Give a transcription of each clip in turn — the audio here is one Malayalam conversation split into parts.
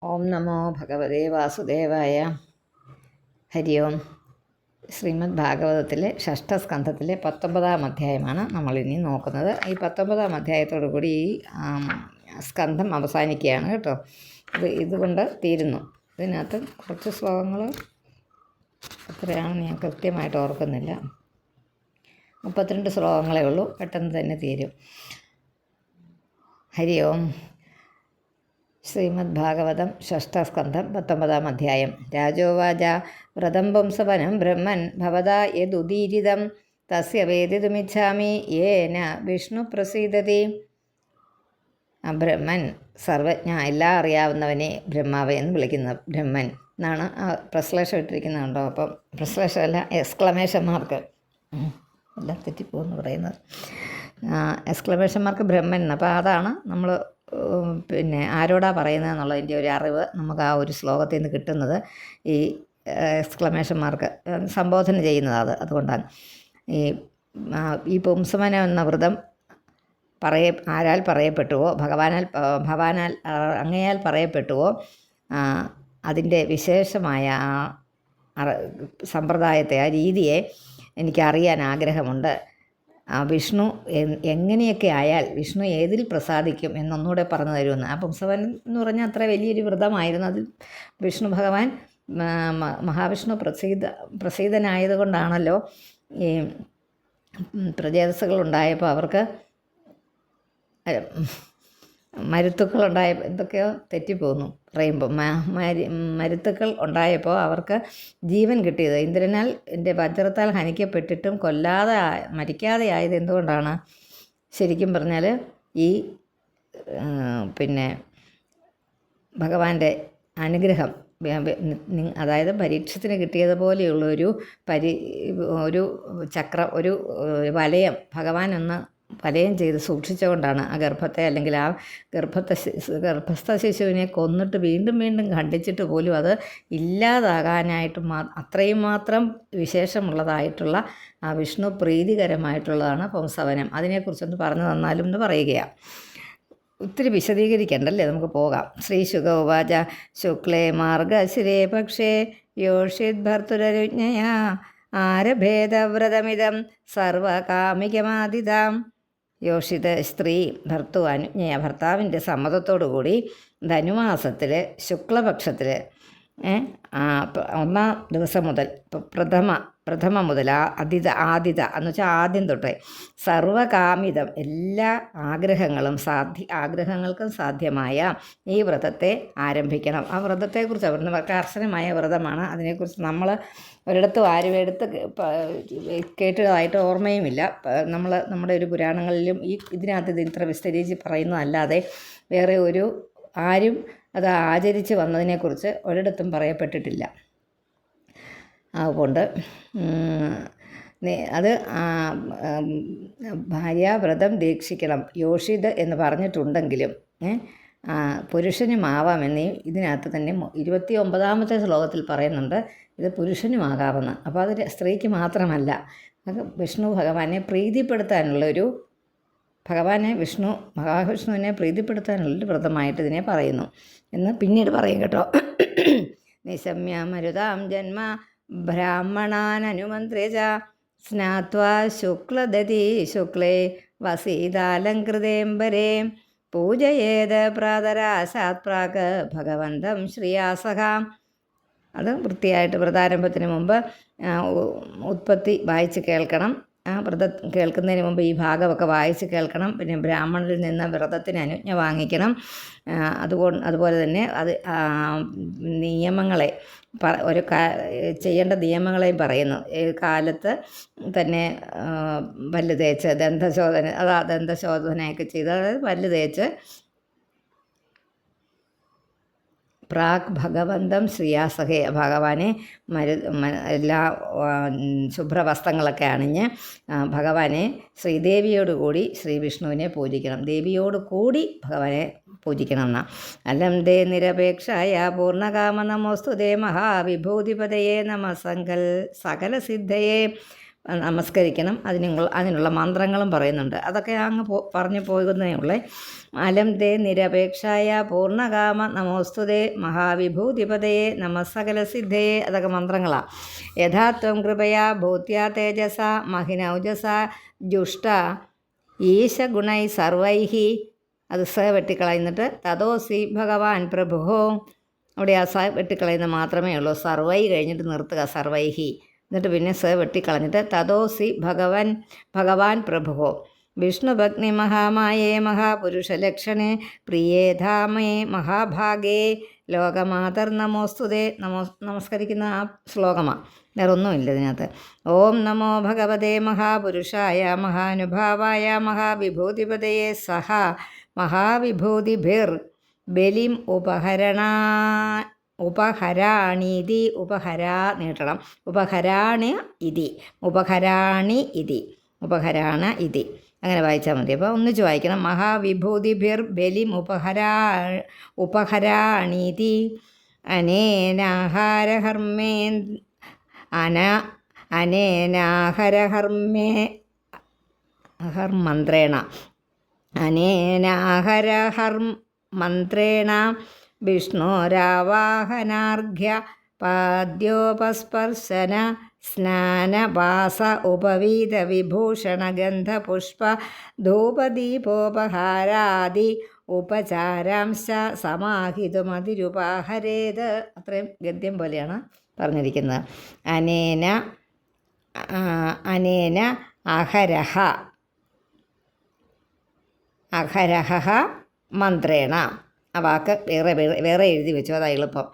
ഓം നമോ ഭഗവതേ വാസുദേവായ. ഹരി ഓം. ശ്രീമദ് ഭാഗവതത്തിലെ ഷഷ്ഠസ്കന്ധത്തിലെ 19-ാം അധ്യായമാണ് നമ്മളിനി നോക്കുന്നത്. ഈ 19-ാം അധ്യായത്തോടു കൂടി ഈ സ്കന്ധം അവസാനിക്കുകയാണ് കേട്ടോ. ഇതുകൊണ്ട് തീരുന്നു. ഇതിനകത്ത് കുറച്ച് ശ്ലോകങ്ങൾ എത്രയാണെന്ന് ഞാൻ കൃത്യമായിട്ട് ഓർക്കുന്നില്ല. 32 ശ്ലോകങ്ങളേ ഉള്ളൂ. പെട്ടെന്ന് തന്നെ തീരും. ഹരി ഓം. ശ്രീമദ് ഭാഗവതം ഷഷ്ഠസ്കന്ധം 19-ാം അധ്യായം. രാജോവാച വ്രതം പുംസവനം ബ്രഹ്മൻ ഭവതാ യദുദീരിതം തസ്യ വേദിതുമിച്ഛാമി യേന വിഷ്ണു പ്രസീദതി. ബ്രഹ്മൻ സർവജ്ഞ, എല്ലാം അറിയാവുന്നവനെ ബ്രഹ്മാവ് എന്ന് വിളിക്കുന്ന ബ്രഹ്മൻ എന്നാണ് പ്രശ്ലേഷം ഇട്ടിരിക്കുന്നുണ്ടോ. അപ്പം പ്രശ്ലേഷമല്ല, എക്സ്ക്ലമേഷൻ മാർക്ക് എല്ലാം തെറ്റിപ്പോകുന്നു പറയുന്നത്. Exclamation mark Brahman. അപ്പോൾ അതാണ് നമ്മൾ ആരോടാ പറയുന്നത് എന്നുള്ളതിൻ്റെ ഒരു അറിവ് നമുക്ക് ആ ഒരു ശ്ലോകത്തിൽ നിന്ന് കിട്ടുന്നത്. ഈ എക്സ്ക്ലമേഷൻ മാർക്ക് സംബോധന ചെയ്യുന്നത് അതുകൊണ്ടാണ്. ഈ പുംസവനം എന്ന വ്രതം ആരാൽ പറയപ്പെട്ടുവോ, ഭഗവാനാൽ അങ്ങയാൽ പറയപ്പെട്ടുവോ, അതിൻ്റെ വിശേഷമായ ആ സമ്പ്രദായത്തെ, ആ രീതിയെ എനിക്കറിയാൻ ആഗ്രഹമുണ്ട്. വിഷ്ണു എങ്ങനെയൊക്കെ ആയാൽ വിഷ്ണു ഏതിൽ പ്രസാദിക്കും എന്നൊന്നുകൂടെ പറഞ്ഞു തരുമെന്ന്. ആ പുംസവൻ എന്ന് പറഞ്ഞാൽ അത്ര വലിയൊരു വ്രതമായിരുന്നു. അതിൽ വിഷ്ണു ഭഗവാൻ മഹാവിഷ്ണു പ്രസീതനായതുകൊണ്ടാണല്ലോ ഈ പ്രജേതസ്സുകളുണ്ടായപ്പോൾ അവർക്ക് മരുത്തുക്കൾ ഉണ്ടായപ്പോൾ എന്തൊക്കെയോ തെറ്റിപ്പോകുന്നു പറയുമ്പോൾ മരുത്തുക്കൾ ഉണ്ടായപ്പോൾ അവർക്ക് ജീവൻ കിട്ടിയത് ഇന്ദ്രനാൽ എൻ്റെ വജ്രത്താൽ ഹനിക്കപ്പെട്ടിട്ടും മരിക്കാതെ ആയത് എന്തുകൊണ്ടാണ്? ശരിക്കും പറഞ്ഞാൽ ഈ ഭഗവാന്റെ അനുഗ്രഹം, അതായത് പരീക്ഷത്തിന് കിട്ടിയതുപോലെയുള്ള ഒരു ചക്രം, ഒരു വലയം ഭഗവാൻ വലയം ചെയ്ത് സൂക്ഷിച്ചുകൊണ്ടാണ് ആ ഗർഭത്തെ, അല്ലെങ്കിൽ ആ ഗർഭസ്ഥ ശിശുവിനെ കൊന്നിട്ട് വീണ്ടും വീണ്ടും ഖണ്ഡിച്ചിട്ട് പോലും അത് ഇല്ലാതാകാനായിട്ട് അത്രയും മാത്രം വിശേഷമുള്ളതായിട്ടുള്ള ആ വിഷ്ണു പ്രീതികരമായിട്ടുള്ളതാണ് പുംസവനം. അതിനെക്കുറിച്ചൊന്ന് പറഞ്ഞു തന്നാലും എന്ന് പറയുകയാണ്. ഒത്തിരി വിശദീകരിക്കണ്ടല്ലേ, നമുക്ക് പോകാം. ശ്രീശുക ഉവാച ശുക്ലേ മാർഗശിരേ പക്ഷേ യോഷിത് ഭർത്തുരരുജ്ഞയാ ആരഭേദവ്രതമിതം സർവകാമികമാദിതാം. യോഷിത സ്ത്രീ ഭർത്താവിൻ്റെ സമ്മതത്തോടുകൂടി ധനുമാസത്തിൽ ശുക്ലപക്ഷത്തിൽ 1-ാം ദിവസം മുതൽ, പ്രഥമ മുതൽ ആദിത എന്ന് വെച്ചാൽ ആദ്യം തൊട്ടേ സർവകാമിതം, എല്ലാ ആഗ്രഹങ്ങൾക്കും സാധ്യമായ ഈ വ്രതത്തെ ആരംഭിക്കണം. ആ വ്രതത്തെക്കുറിച്ച് അവർ കർശനമായ വ്രതമാണ്. അതിനെക്കുറിച്ച് നമ്മൾ ഒരിടത്തും ആരും കേട്ടതായിട്ട് ഓർമ്മയുമില്ല. നമ്മുടെ ഒരു പുരാണങ്ങളിലും ഇതിനകത്ത് ഇത് ഇത്ര വിസ്തരിച്ച് പറയുന്നതല്ലാതെ വേറെ ആരും അത് ആചരിച്ച് വന്നതിനെക്കുറിച്ച് ഒരിടത്തും പറയപ്പെട്ടിട്ടില്ല. അതുകൊണ്ട് അത് ഭാര്യാവ്രതം ദീക്ഷിക്കണം യോഷിത് എന്ന് പറഞ്ഞിട്ടുണ്ടെങ്കിലും പുരുഷനുമാവാമെന്ന് ഇതിനകത്ത് തന്നെ 29-ാമത്തെ ശ്ലോകത്തിൽ പറയുന്നുണ്ട്. ഇത് പുരുഷനുമാകാമെന്ന്. അപ്പോൾ അത് സ്ത്രീക്ക് മാത്രമല്ല, അത് വിഷ്ണു ഭഗവാനെ പ്രീതിപ്പെടുത്താനുള്ളൊരു മഹാവിഷ്ണുവിനെ പ്രീതിപ്പെടുത്താനുള്ളൊരു വ്രതമായിട്ട് ഇതിനെ പറയുന്നു എന്ന് പിന്നീട് പറയും കേട്ടോ. നിശമ്യ മരുതാം ജന്മ ബ്രാഹ്മണാനനുമന്ത്രേജ സ്നാത്വാ ശുക്ലദതി ശുക്ലേ വസീതാലങ്കൃതേംബരേ പൂജയേത് പ്രാതരാശാത് പ്രാക് ഭഗവന്തം ശ്രീയാസഹ. അത് വൃത്തിയായിട്ട് വ്രതാരംഭത്തിന് മുമ്പ് ഉത്പത്തി വായിച്ച് കേൾക്കണം. ആ വ്രതം കേൾക്കുന്നതിന് മുമ്പ് ഈ ഭാഗമൊക്കെ വായിച്ച് കേൾക്കണം. പിന്നെ ബ്രാഹ്മണരിൽ നിന്ന് വ്രതത്തിന് അനുജ്ഞ വാങ്ങിക്കണം. അതുപോലെ തന്നെ അത് നിയമങ്ങളെ ചെയ്യേണ്ട നിയമങ്ങളെയും പറയുന്നു. കാലത്ത് തന്നെ പല്ല് തേച്ച് ദന്തശോധനയൊക്കെ ചെയ്ത്, അതായത് പല്ല് തേച്ച് പ്രാക് ഭഗവന്തം ശ്രീയാസഹേ, ഭഗവാനെ എല്ലാ ശുഭ്രവസ്ത്രങ്ങളൊക്കെ അണിഞ്ഞ് ഭഗവാനെ ശ്രീദേവിയോടുകൂടി ശ്രീവിഷ്ണുവിനെ പൂജിക്കണം. ദേവിയോടുകൂടി ഭഗവാനെ പൂജിക്കണം എന്നാ. അലം ദേ നിരപേക്ഷായ പൂർണ്ണകാമ നമോസ്തുതേ മഹാവിഭൂതിപതയേ നമ സകല സിദ്ധയേ നമസ്കരിക്കണം. അതിനുള്ള മന്ത്രങ്ങളും പറയുന്നുണ്ട്. അതൊക്കെ അങ്ങ് പറഞ്ഞു പോകുന്നേ ഉള്ളേ. അലം തേ നിരപേക്ഷായ പൂർണ്ണകാമ നമോസ്തുതേ മഹാവിഭൂതിപതയെ നമസ്സകലസിദ്ധയെ, അതൊക്കെ മന്ത്രങ്ങളാണ്. യഥാത്വം കൃപയാ ഭൂത്യാ തേജസ മഹിനൗജസ ജുഷ്ട ഈശഗുണൈ സർവൈഹി, അത് സ വെട്ടിക്കളയുന്നിട്ട് തതോസി ഭഗവാൻ പ്രഭുഹോ, അവിടെ ആ സ വെട്ടിക്കളയുന്ന മാത്രമേ ഉള്ളൂ. സർവൈ കഴിഞ്ഞിട്ട് നിർത്തുക, സർവൈഹി, എന്നിട്ട് പിന്നെ സ വെട്ടിക്കളഞ്ഞിട്ട് തതോസി ഭഗവാൻ പ്രഭുഹോ വിഷ്ണുഭഗ്നി മഹാമായേ മഹാപുരുഷലക്ഷണേ പ്രിയേ ധാമേ മഹാഭാഗേ ലോകമാതർ നമോസ്തുതേ. നമസ്കരിക്കുന്ന ആ ശ്ലോകമാണ്, വേറെ ഒന്നുമില്ല ഇതിനകത്ത്. ഓം നമോ ഭഗവതേ മഹാപുരുഷായ മഹാനുഭാവായ മഹാവിഭൂതിപതയെ സഹ മഹാവിഭൂതിഭിർ ബലിം ഉപഹരാണീതി, ഉപഹരാ നീട്ടണം, ഉപഹരാണി ഇതി അങ്ങനെ വായിച്ചാൽ മതി. അപ്പോൾ ഒന്നിച്ച് വായിക്കണം. മഹാവിഭൂതിഭിർ ബലിം ഉപഹരാണീതി അനേനാഹരഹർമന്ത്രേണ വിഷ്ണോരാവാഹനാർഘ്യ പാദ്യോപസ്പർശന സ്നാനവാസ ഉപവീത വിഭൂഷണ ഗന്ധപുഷ്പ ധൂപദീപോപഹാരാദി ഉപചാരാംശ സമാഹിതുമതിരുപാഹരേത്. അത്രയും ഗദ്യം പോലെയാണ് പറഞ്ഞിരിക്കുന്നത്. അനേന അഹരഹ മന്ത്രേണ, ആ വാക്ക് വേറെ എഴുതി വെച്ചു, അതാ എളുപ്പം.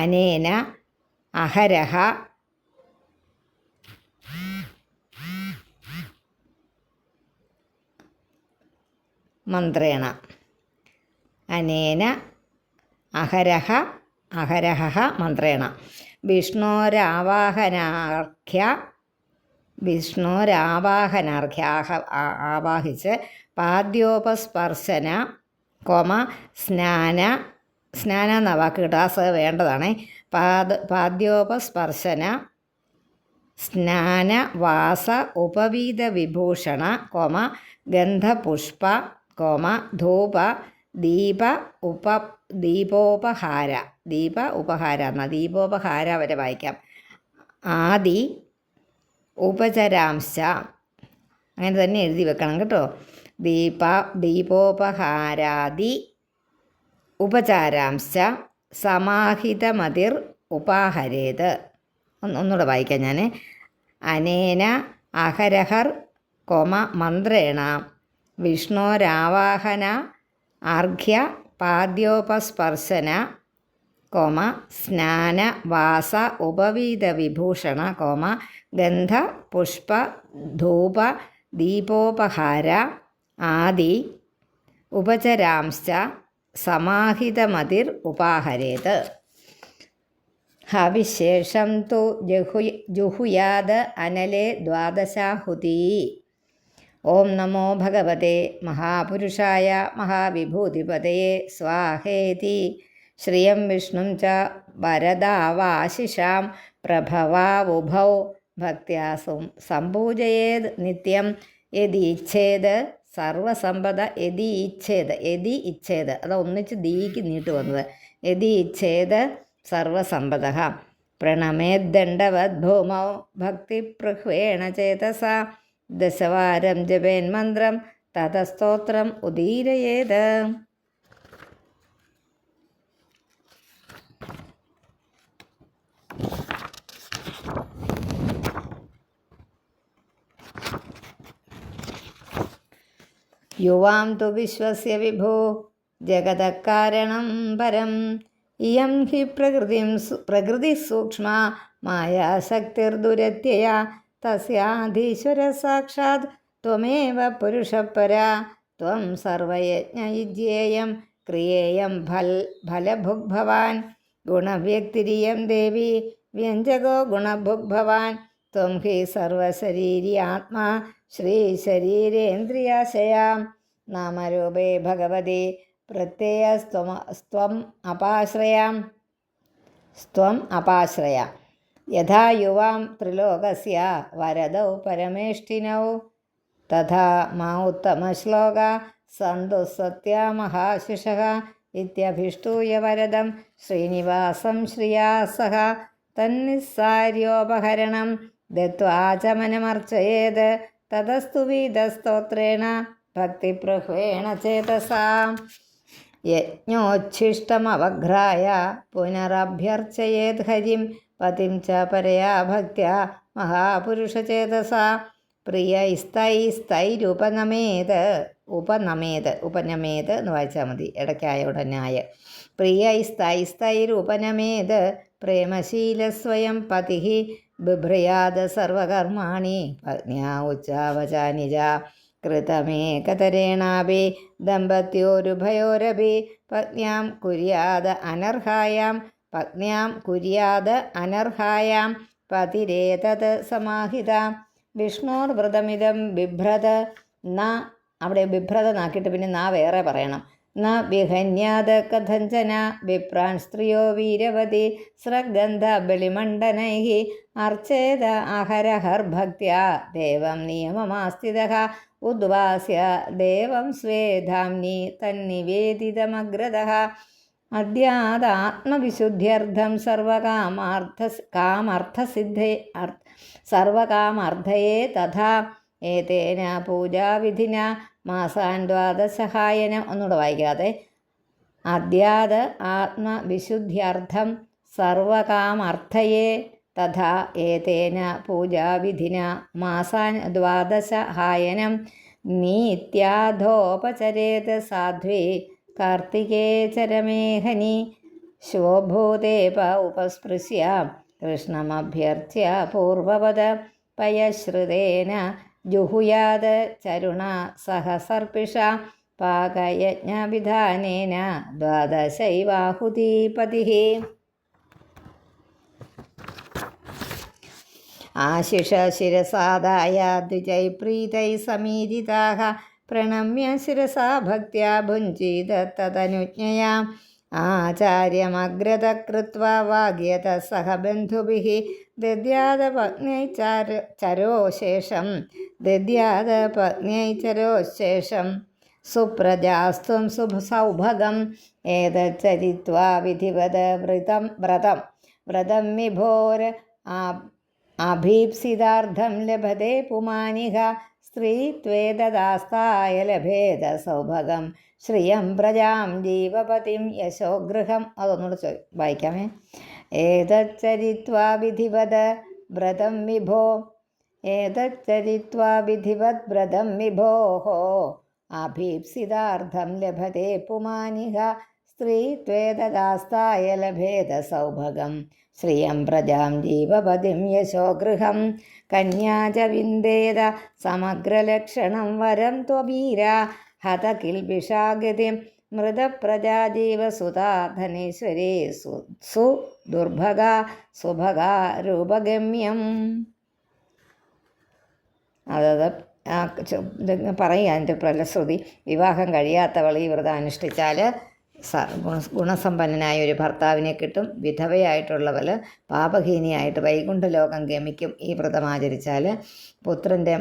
അനേന അഹരഹ മന്ത്രേണ, അനേന അഹരഹ മന്ത്രേണ വിഷ്ണോരാവാഹനാർഘ്യ ആവാഹിച്ച് പാദ്യോപസ്പർശന സ്നാന എന്ന വാക്ക് കിട്ടാസ വേണ്ടതാണ്. പാദ്യോപസ്പർശന സ്നാനവാസ ഉപവീത വിഭൂഷണ ഗന്ധപുഷ്പ ധൂപ ദീപോപഹാര എന്ന ദീപോപഹാര വരെ വായിക്കാം. ആദി ഉപചരാംശ, അങ്ങനെ തന്നെ എഴുതി വെക്കണം കേട്ടോ. ദീപോപഹാരാദി ഉപചാരാംശ സമാഹിതമതിർ ഉപാഹരേത്. ഒന്നുകൂടെ വായിക്കാം ഞാൻ. അനേന അഹരഹർ മന്ത്രേണ വിഷ്ണോരാവാഹന ആർഘ്യ പാദ്യോപസ്പർശന സ്നാന വാസ ഉപവീത വിഭൂഷണ ഗന്ധ പുഷ്പ ധൂപ ദീപോപഹാര ആദി ഉപചരാംശ സമാഹിതമതിർ ഉപാഹരേത്. ഹവിശേഷം തു ജുഹുയാത് അനലേ ദ്വാദശാഹുതി. ഓം നമോ ഭഗവതേ മഹാപുരുഷായ മഹാവിഭൂതിപതയെ സ്വാഹേതി. ശ്രിയം വിഷ്ണും ച വരദാവാശിഷാം പ്രഭവാവുഭൗ ഭക്ത്യാ സംപൂജയേത് നിത്യം യദീച്ഛേത് സർവസമ്പദ. യദി അത് ഒന്നിച്ച് ദീക്ക് നീട്ട് വന്നത്. യദീച്ഛേത് സർവസമ്പദ. പ്രണമേദ്ദണ്ഡവദ് ഭൂമൗ ഭക്തിപ്രഹ്വേണ ചേതസ ദശവാരം ജപേൻ മന്ത്രം തതസ്തോത്രം ഉദീരയേത്. യുവാം തു വിശ്വസ്യ വിഭോ ജഗതഃകാരണം പരം. ഇയം ഹി പ്രകൃതി സൂക്ഷ്മ മായാശക്തിർദുരത്യയാ തസ്യാധീശ്വര സാക്ഷാത് ത്വമേവ പുരുഷപര. ത്വം സർവയജ്ഞയുജ്യേയം ക്രിയേയം ഫലഭുഗ്ഭവാൻ. ഗുണവ്യക്തിരിയം ദേവി വ്യഞ്ജകോ ഗുണഭുഗ്ഭവാൻ. ത്വം ഹി സർവശരീരി ആത്മാ ശ്രീശരീരേന്ദ്രിയാശയാം. നാമരൂപേ ഭഗവതി പ്രത്യയസ്ത്വം അപാശ്രയ. യഥാ യുവാം ത്രിലോകസ്യ വരദൗ പരമേഷ്ഠിനൗ തഥാ മാ ഉത്തമശ്ലോക സന്തു സത്യാ മഹാശിഷഃ ഇത്യഭിഷ്ടൂയ വരദം ശ്രീനിവാസം ശ്രിയാ സഹ തന്നിസ്സാര്യോപഹരണം ദത്വാചമനമർച്ചയേത് തതസ്തു വീതസ്തോത്രേണ ഭക്തിപ്രഹ്വേണ ചേതസാ യജ്ഞോച്ഛിഷ്ടമവഘ്രായ പുനരഭ്യർച്ചയേത് ഹരിം പതിം ച പരയാ ഭക്ത്യാ മഹാപുരുഷചേതസാ പ്രിയൈസ്തൈസ്തൈരുപനമേത് ഉപനമേത് എന്ന് വായിച്ചാൽ മതി, ഇടയ്ക്കായ ഉടനായ. പ്രിയൈസ്തൈസ്തൈരുപനമേത് പ്രേമശീലസ്വയം പതി ബിഭ്രയാത് സർവകർമാണി പത്ന്യാ ഉച്ചാവചാനിജ കൃതമേകതരേണാപി ദമ്പത്യോരുഭയോരപി പത്ന്യാം കുര്യാത് അനർഹായാം പതിരേതത് സമാഹിത. വിഷ്ണോർവ്രതമിതം ബിഭ്രത് ന, അവിടെ ബിഭ്രത നാക്കിയിട്ട് പിന്നെ നാ വേറെ പറയണം. ന വിഹന്യാത് കഥഞ്ചന വിപ്രാൻ സ്ത്രീയോ വീരവതി സ്രഗന്ധ ബലിമണ്ഡനൈഃ അർച്ചേത അഹരഹർഭക്ത്യാ ദേവം നിയമമാസ്ഥിതഃ ഉദ്വാസ്യ ദേവം സ്വേധാംനി തന്നിവേദിതമഗ്രതഃ. അദ്യാദാത്മവിശുദ്ധ്യർത്ഥം സർവകാമർത്ഥയേ തഥാ ഏതേന പൂജാവിധിന മാസാൻ ദ്വാദശഹായന. ഒന്നുകൂടെ വായിക്കാതെ. അദ്യാത് ആത്മവിശുദ്ധ്യർത്ഥം സർവകാമർത്ഥയേ തഥാ ഏതേന പൂജാവിധിന മാസാൻ ദ്വാദശഹായനം നീത്യാധോപചരേത് സാധ്വേ കാർത്തികേ ചരമേഹനി ശോഭോദേപ ഉപസ്പൃശ്യ കൃഷ്ണമഭ്യർച്ച്യ പൂർവവദ പയശ്രുതേന ജുഹുയാത് ചരുണ സഹസർപ്പിഷ പാകയജ്ഞവിധാനേന ദ്വാദശൈവാഹുതിപതിഃ. ആശിഷ ശിരസാദായ ദ്വിജൈപ്രീതൈ സമീരിതാഃ പ്രണമ്യ ശിരസാ ഭക്ത്യാ ഭുഞ്ജീത തദനുജ്ഞയാ ആചാര്യമഗ്രത കൃത്വാ വാഗ്യത സഹ ബന്ധുഭിഃ ദദ്യാത പത്ന്യൈചരോശേഷം സുപ്രജാസ്ത്വം സൗഭഗം ഏതച്ചരിത്വാ വിധിവത് വ്രതം വിഭോർ അഭീപ്സിതാർത്ഥം ലഭത്തെ പുമാനിഹ സ്ത്രീത്വേദാസ്തായ ലഭേദ സൗഭഗം ശ്രിയം പ്രജാം ജീവപതിം യശോഗൃഹം. അതൊന്നുകൂടെ വായിക്കാമേ. ഏതച്ചരിത്വാ വിധിവത് വ്രതം വിഭോഃ അഭീപ്സിതാർത്ഥം ലഭത്തെ പുമാനിഹ സ്ത്രീത്വേദാസ്തായ ലഭേദ സൗഭഗം ശ്രിയം പ്രജാം ജീവപതിം യശോഗൃഹം. കന്യാ ച വിന്ദേത സമഗ്രലക്ഷണം വരം ത്വവീര ഹത കിൽബിഷാഗതിം മൃതപ്രജാജീവസുതാ ധനേശ്വരേ സുഭഗാ രൂപഗമ്യം. അതായത് പറയുക അതിൻ്റെ ഫലശ്രുതി. വിവാഹം കഴിയാത്തവൾ ഈ വ്രതം അനുഷ്ഠിച്ചാൽ ഗുണസമ്പന്നനായ ഒരു ഭർത്താവിനെ കിട്ടും. വിധവയായിട്ടുള്ളവൾ പാപഹീനിയായിട്ട് വൈകുണ്ഠലോകം ഗമിക്കും ഈ വ്രതം ആചരിച്ചാൽ. പുത്രൻ്റെ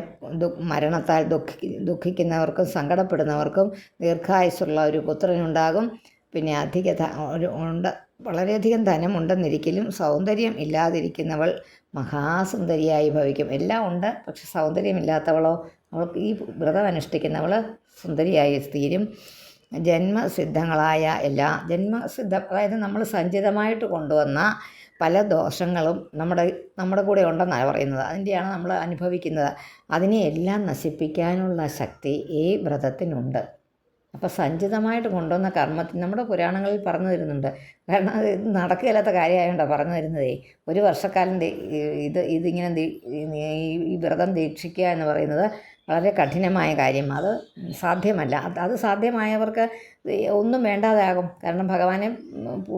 മരണത്താൽ ദുഃഖിക്കുന്നവർക്കും സങ്കടപ്പെടുന്നവർക്കും ദീർഘായുസ്സുള്ള ഒരു പുത്രനുണ്ടാകും. പിന്നെ വളരെയധികം ധനമുണ്ടെന്നിരിക്കലും സൗന്ദര്യം ഇല്ലാതിരിക്കുന്നവൾ മഹാസുന്ദരിയായി ഭവിക്കും. എല്ലാം ഉണ്ട്, പക്ഷെ സൗന്ദര്യമില്ലാത്തവളോ, അവൾക്ക് ഈ വ്രതം അനുഷ്ഠിക്കുന്നവൾ സുന്ദരിയായി തീരും. ജന്മസിദ്ധങ്ങളായ അതായത് നമ്മൾ സഞ്ചിതമായിട്ട് കൊണ്ടുവന്ന പല ദോഷങ്ങളും നമ്മുടെ കൂടെ ഉണ്ടെന്നാണ് പറയുന്നത്. അതിൻ്റെയാണ് നമ്മൾ അനുഭവിക്കുന്നത്. അതിനെയെല്ലാം നശിപ്പിക്കാനുള്ള ശക്തി ഈ വ്രതത്തിനുണ്ട്. അപ്പോൾ സഞ്ചിതമായിട്ട് കൊണ്ടുവന്ന കർമ്മത്തിന് നമ്മുടെ പുരാണങ്ങളിൽ പറഞ്ഞു തരുന്നുണ്ട്. കാരണം അത് നടക്കുകയില്ലാത്ത കാര്യമായതുകൊണ്ടാണ് പറഞ്ഞു തരുന്നതേ. ഒരു വർഷക്കാലം ഇതിങ്ങനെ ഈ വ്രതം ദീക്ഷിക്കുക എന്ന് പറയുന്നത് വളരെ കഠിനമായ കാര്യം. അത് സാധ്യമല്ല. അത് സാധ്യമായവർക്ക് ഒന്നും വേണ്ടാതാകും. കാരണം ഭഗവാനെ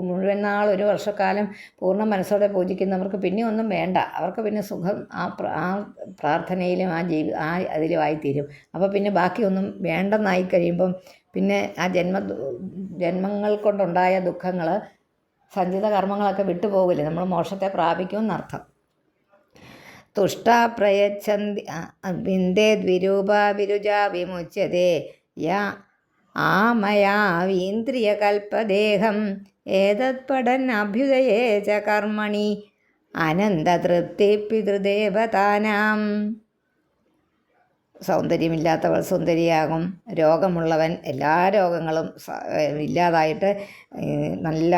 മുഴുവൻ നാൾ ഒരു വർഷക്കാലം പൂർണ്ണ മനസ്സോടെ പൂജിക്കുന്നവർക്ക് പിന്നെ ഒന്നും വേണ്ട. അവർക്ക് പിന്നെ സുഖം ആ പ്രാർത്ഥനയിലും അതിലുമായിത്തീരും. അപ്പോൾ പിന്നെ ബാക്കിയൊന്നും വേണ്ടെന്നായി കഴിയുമ്പം പിന്നെ ആ ജന്മങ്ങൾ കൊണ്ടുണ്ടായ ദുഃഖങ്ങൾ, സഞ്ചിത കർമ്മങ്ങളൊക്കെ വിട്ടുപോകില്ലേ, നമ്മൾ മോക്ഷത്തെ പ്രാപിക്കുമെന്നർത്ഥം. തുഷ്ടാ പ്രയച്ഛന്തി വിന്ദേദ്വിരൂപ വിരുജാ വിമുച്യതേ യ ആമയാവീന്ദ്രിയകൽപ്പദേഹം ഏതത്പടൻ അഭ്യുദയേ ച കർമ്മണി അനന്തതൃപ്തി പിതൃദേവതാനാം. സൗന്ദര്യമില്ലാത്തവൾ സുന്ദരിയാകും. രോഗമുള്ളവൻ എല്ലാ രോഗങ്ങളും ഇല്ലാതായിട്ട് നല്ല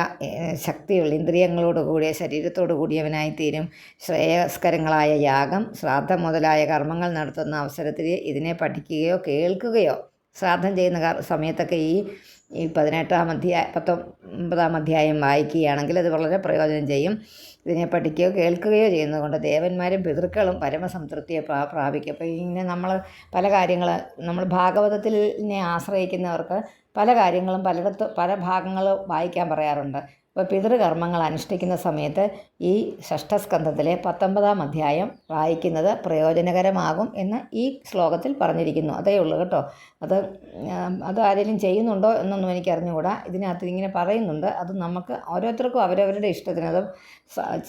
ശക്തിയുള്ള ഇന്ദ്രിയങ്ങളോട് കൂടിയ ശരീരത്തോടു കൂടിയവനായിത്തീരും. ശ്രേയസ്കരങ്ങളായ യാഗം, ശ്രാദ്ധം മുതലായ കർമ്മങ്ങൾ നടത്തുന്ന അവസരത്തിൽ ഇതിനെ പഠിക്കുകയോ കേൾക്കുകയോ, ശ്രാദ്ധം ചെയ്യുന്ന സമയത്തൊക്കെ ഈ 19-ാം അധ്യായം വായിക്കുകയാണെങ്കിൽ അത് വളരെ പ്രയോജനം ചെയ്യും. ഇതിനെ പഠിക്കുകയോ കേൾക്കുകയോ ചെയ്യുന്നതുകൊണ്ട് ദേവന്മാരും പിതൃക്കളും പരമസംതൃപ്തിയെ പ്രാപിക്കും. അപ്പോൾ ഇങ്ങനെ നമ്മൾ പല കാര്യങ്ങൾ, നമ്മൾ ഭാഗവതത്തിനെ ആശ്രയിക്കുന്നവർക്ക് പല കാര്യങ്ങളും പല ഭാഗങ്ങൾ വായിക്കാൻ പറയാറുണ്ട്. അപ്പോൾ പിതൃകർമ്മങ്ങൾ അനുഷ്ഠിക്കുന്ന സമയത്ത് ഈ ഷഷ്ഠസ്കന്ധത്തിലെ 19-ാം അധ്യായം വായിക്കുന്നത് പ്രയോജനകരമാകും എന്ന് ഈ ശ്ലോകത്തിൽ പറഞ്ഞിരിക്കുന്നു. അതേ ഉള്ളൂ കേട്ടോ. അത് ആരെങ്കിലും ചെയ്യുന്നുണ്ടോ എന്നൊന്നും എനിക്കറിഞ്ഞുകൂടാ. ഇതിനകത്ത് ഇങ്ങനെ പറയുന്നുണ്ട്. അത് നമുക്ക് ഓരോരുത്തർക്കും അവരവരുടെ ഇഷ്ടത്തിനത്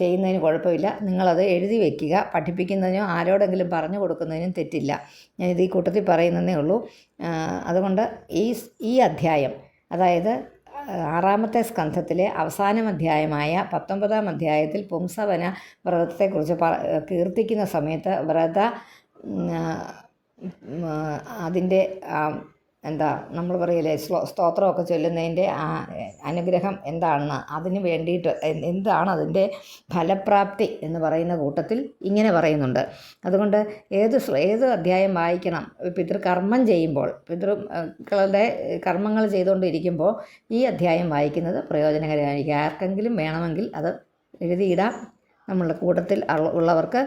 ചെയ്യുന്നതിന് കുഴപ്പമില്ല. നിങ്ങളത് എഴുതി വയ്ക്കുക. പഠിപ്പിക്കുന്നതിനോ ആരോടെങ്കിലും പറഞ്ഞു കൊടുക്കുന്നതിനും തെറ്റില്ല. ഞാനിത് ഈ കൂട്ടത്തിൽ പറയുന്നതേ ഉള്ളൂ. അതുകൊണ്ട് ഈ അധ്യായം, അതായത് 6-ാമത്തെ സ്കന്ധത്തിലെ അവസാന അധ്യായമായ 19-ാം അധ്യായത്തിൽ പുംസവന വ്രതത്തെക്കുറിച്ച് കീർത്തിക്കുന്ന സമയത്ത് അതിൻ്റെ നമ്മൾ പറയില്ലേ സ്തോത്രമൊക്കെ ചൊല്ലുന്നതിൻ്റെ അനുഗ്രഹം എന്താണെന്ന്, അതിന് വേണ്ടിയിട്ട് എന്താണ് അതിൻ്റെ ഫലപ്രാപ്തി എന്ന് പറയുന്ന കൂട്ടത്തിൽ ഇങ്ങനെ പറയുന്നുണ്ട്. അതുകൊണ്ട് ഏത് അധ്യായം വായിക്കണം? പിതൃകർമ്മം ചെയ്യുമ്പോൾ, പിതൃക്കളുടെ കർമ്മങ്ങൾ ചെയ്തുകൊണ്ടിരിക്കുമ്പോൾ ഈ അധ്യായം വായിക്കുന്നത് പ്രയോജനകരമായിരിക്കും. ആർക്കെങ്കിലും വേണമെങ്കിൽ അത് എഴുതിയിടാം. നമ്മളുടെ കൂട്ടത്തിൽ ഉള്ളവർക്ക്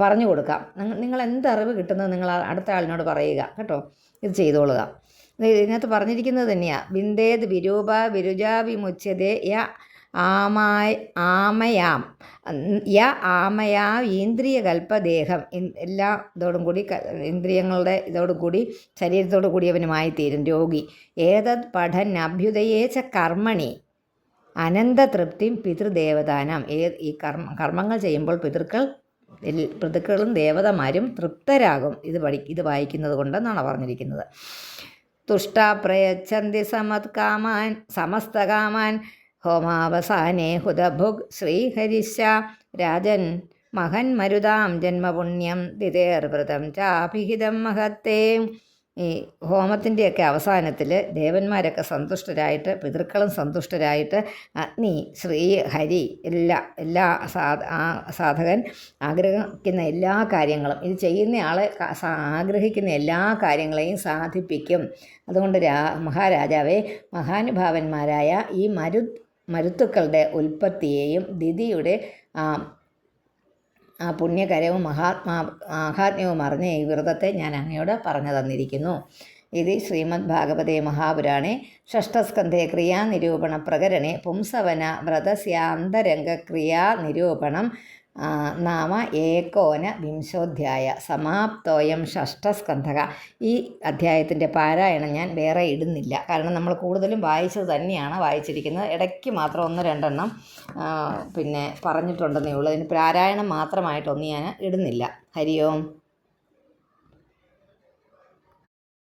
പറഞ്ഞു കൊടുക്കാം. നിങ്ങൾ എന്തറിവ് കിട്ടുന്നത് നിങ്ങൾ അടുത്ത ആളിനോട് പറയുക കേട്ടോ. ഇത് ചെയ്തോളുക. ഇതിനകത്ത് പറഞ്ഞിരിക്കുന്നത് തന്നെയാണ്. വിന്ദേത് വിരൂപ വിരുജാ വിമുച്യതേ യ ആമയാം ഇന്ദ്രിയകൽപ്പദേഹം. എല്ലാ ഇതോടും കൂടി ഇന്ദ്രിയങ്ങളുടെ ഇതോടും കൂടി ശരീരത്തോടു കൂടിയവനുമായി തീരും രോഗി. ഏതത് പഠൻ അഭ്യുദയേ ച കർമ്മണി അനന്തതൃപ്തിയും പിതൃദേവതാനാം. ഈ കർമ്മങ്ങൾ ചെയ്യുമ്പോൾ പിതൃക്കളും ദേവതമാരും തൃപ്തരാകും. ഇത് വായിക്കുന്നത് കൊണ്ടെന്നാണ് പറഞ്ഞിരിക്കുന്നത്. തുഷ്ടാ പ്രയച്ഛന്തി സമസ്തകാമാൻ ഹോമാവസാനേ ഹുതഭുഗ് ശ്രീഹരിശ രാജൻ മഹന്മരുതാം ജന്മപുണ്യം ദിതേർവൃതം ചാഭിഹിതം മഹത്തേ. ഈ ഹോമത്തിൻ്റെയൊക്കെ അവസാനത്തിൽ ദേവന്മാരൊക്കെ സന്തുഷ്ടരായിട്ട്, പിതൃക്കളും സന്തുഷ്ടരായിട്ട്, അഗ്നി, ശ്രീ, ഹരി എല്ലാ സാധകൻ ആഗ്രഹിക്കുന്ന എല്ലാ കാര്യങ്ങളും, ഇത് ചെയ്യുന്നയാളെ ആഗ്രഹിക്കുന്ന എല്ലാ കാര്യങ്ങളെയും സാധിപ്പിക്കും. അതുകൊണ്ട് മഹാരാജാവേ, മഹാനുഭാവന്മാരായ ഈ മരുത്തുക്കളുടെ ഉൽപ്പത്തിയെയും ദിതിയുടെ ആ പുണ്യകരവും മാഹാത്മ്യവും അറിഞ്ഞ ഈ വ്രതത്തെ ഞാൻ അങ്ങയോട് പറഞ്ഞു തന്നിരിക്കുന്നു. ഇത് ശ്രീമദ് ഭാഗവതേ മഹാപുരാണേ ഷഷ്ഠസ്കന്ധേ ക്രിയാനിരൂപണ പ്രകരണേ പുംസവന വ്രതസ്യാന്തരംഗക്രിയാനിരൂപണം നാമ ഏകോന വിംശോധ്യായ സമാപ്തോയം ഷഷ്ഠസ്കന്ധക. ഈ അധ്യായത്തിൻ്റെ പാരായണം ഞാൻ വേറെ ഇടുന്നില്ല. കാരണം നമ്മൾ കൂടുതലും വായിച്ചത് തന്നെയാണ് വായിച്ചിരിക്കുന്നത്. ഇടയ്ക്ക് മാത്രം 1-2 പിന്നെ പറഞ്ഞിട്ടുണ്ടെന്നേ ഉള്ളൂ. അതിന് പാരായണം മാത്രമായിട്ടൊന്നും ഞാൻ ഇടുന്നില്ല. ഹരി ഓം.